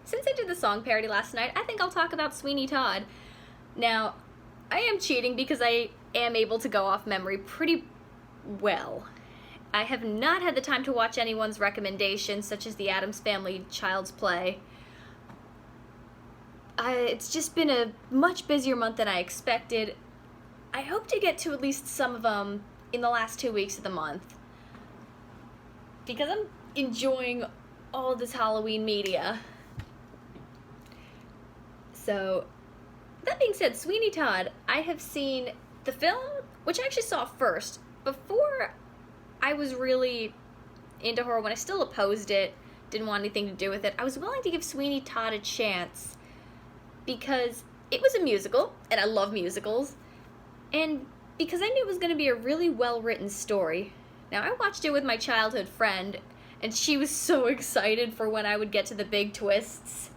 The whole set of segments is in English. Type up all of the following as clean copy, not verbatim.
since I did the song parody last night, I think I'll talk about Sweeney Todd. Now, I am cheating because I am able to go off memory pretty well. I have not had the time to watch anyone's recommendations, such as the Addams Family Child's Play. It's just been a much busier month than I expected. I hope to get to at least some of them in the last 2 weeks of the month, because I'm enjoying all this Halloween media. So, that being said, Sweeney Todd, I have seen the film, which I actually saw first, before I was really into horror, when I still opposed it, didn't want anything to do with it. I was willing to give Sweeney Todd a chance, because it was a musical, and I love musicals, and because I knew it was going to be a really well-written story. Now, I watched it with my childhood friend, and she was so excited for when I would get to the big twists.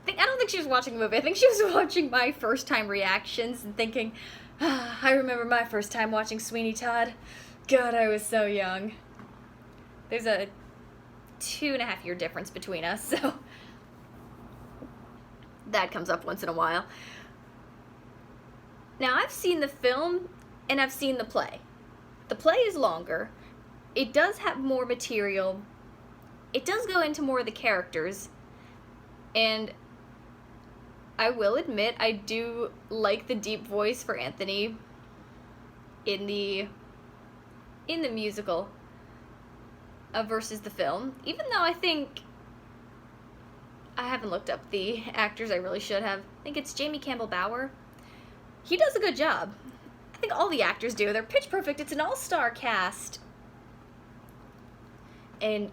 I don't think she was watching a movie. I think she was watching my first-time reactions and thinking, I remember my first time watching Sweeney Todd. God, I was so young. There's a 2.5-year difference between us, so that comes up once in a while. Now, I've seen the film, and I've seen the play. The play is longer. It does have more material. It does go into more of the characters, and I will admit, I do like the deep voice for Anthony in the musical versus the film. Even though I think, I haven't looked up the actors, I really should have. I think it's Jamie Campbell Bower. He does a good job. I think all the actors do. They're pitch perfect. It's an all-star cast. And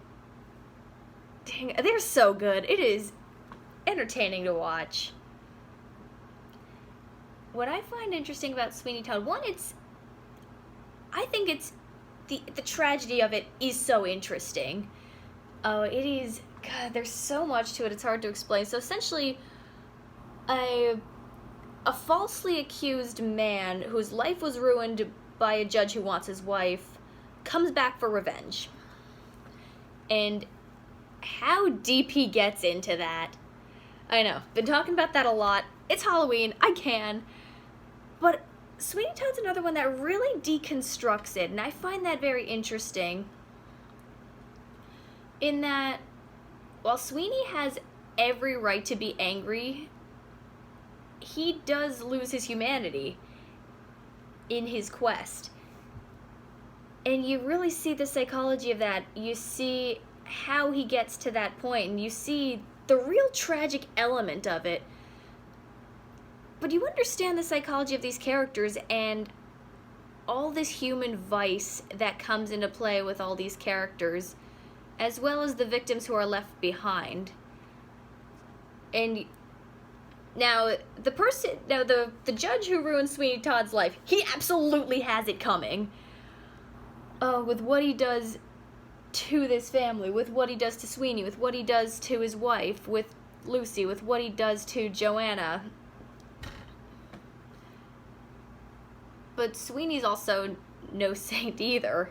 dang, they're so good. It is entertaining to watch. What I find interesting about Sweeney Todd, one, I think it's the tragedy of it is so interesting. Oh, it is, God, there's so much to it, it's hard to explain. So essentially, a falsely accused man whose life was ruined by a judge who wants his wife comes back for revenge. And how deep he gets into that, I know, been talking about that a lot. It's Halloween, I can. But Sweeney Todd's another one that really deconstructs it, and I find that very interesting. In that, while Sweeney has every right to be angry, he does lose his humanity in his quest. And you really see the psychology of that. You see how he gets to that point, and you see the real tragic element of it. But you understand the psychology of these characters and all this human vice that comes into play with all these characters, as well as the victims who are left behind. And now, the judge who ruined Sweeney Todd's life, he absolutely has it coming. With what he does to this family, with what he does to Sweeney, with what he does to his wife, with Lucy, with what he does to Joanna. But Sweeney's also no saint either.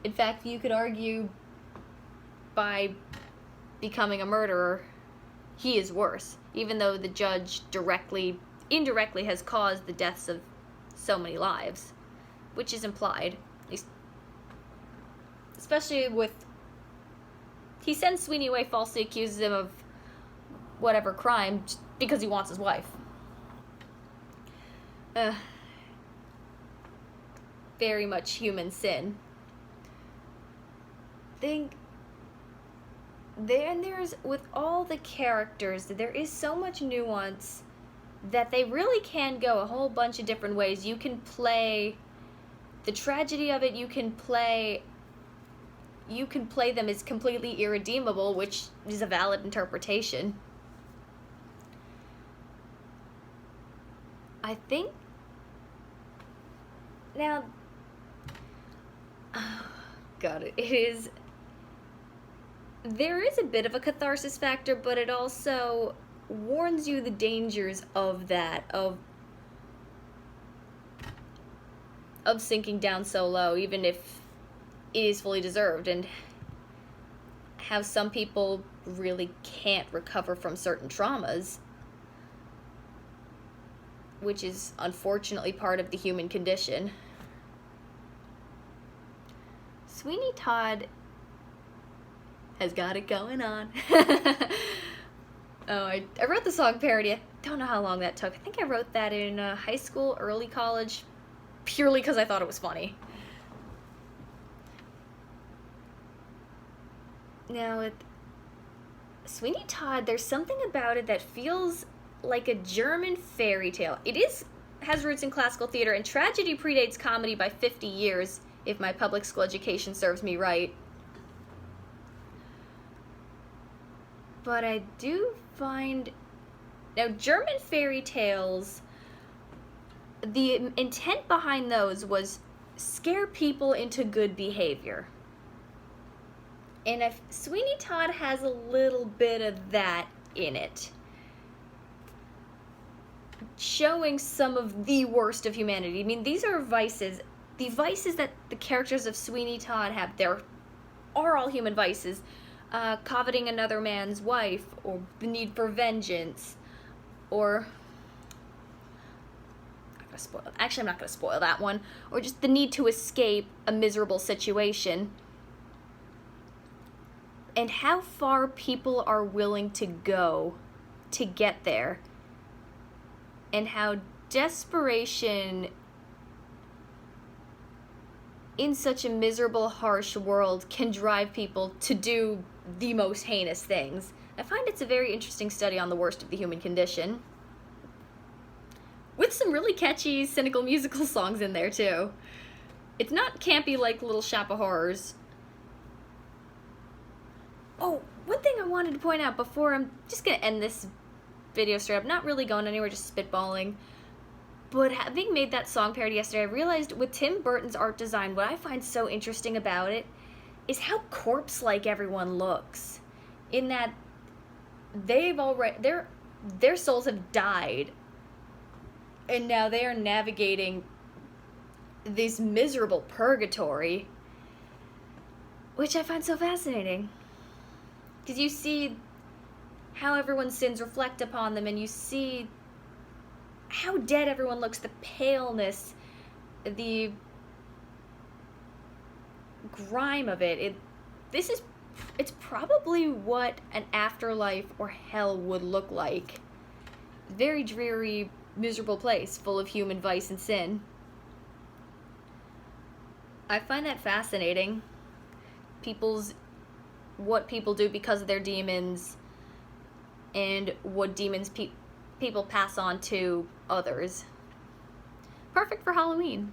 In fact, you could argue by becoming a murderer, he is worse, even though the judge indirectly has caused the deaths of so many lives, which is implied. Especially with, he sends Sweeney away, falsely accuses him of whatever crime because he wants his wife. Very much human sin. There's, with all the characters, there is so much nuance that they really can go a whole bunch of different ways. You can play the tragedy of it, you can play them as completely irredeemable, which is a valid interpretation. I think, now, oh God, there is a bit of a catharsis factor, but it also warns you the dangers of that, of sinking down so low, even if it is fully deserved, and how some people really can't recover from certain traumas, which is unfortunately part of the human condition. Sweeney Todd has got it going on. Oh, I wrote the song parody. I don't know how long that took. I think I wrote that in high school, early college, purely because I thought it was funny. Now, with Sweeney Todd, there's something about it that feels like a German fairy tale. It has roots in classical theater, and tragedy predates comedy by 50 years, if my public school education serves me right. But I do find... Now, German fairy tales, the intent behind those was scare people into good behavior. And if Sweeney Todd has a little bit of that in it, showing some of the worst of humanity. I mean, these are vices. The vices that the characters of Sweeney Todd have, there are all human vices. Coveting another man's wife, or the need for vengeance, or... Actually, I'm not going to spoil that one. Or just the need to escape a miserable situation. And how far people are willing to go to get there. And how desperation in such a miserable, harsh world can drive people to do the most heinous things. I find it's a very interesting study on the worst of the human condition. With some really catchy, cynical musical songs in there, too. It's not campy like Little Shop of Horrors. Oh, one thing I wanted to point out before I'm just going to end this video straight up, not really going anywhere, just spitballing. But having made that song parody yesterday, I realized with Tim Burton's art design, what I find so interesting about it is how corpse-like everyone looks. In that they've already, their souls have died, and now they are navigating this miserable purgatory, which I find so fascinating. Because you see how everyone's sins reflect upon them, and you see how dead everyone looks, the paleness, the grime of it. It's probably what an afterlife or hell would look like. Very dreary, miserable place full of human vice and sin. I find that fascinating. What people do because of their demons, and what demons people pass on to others. Perfect for Halloween.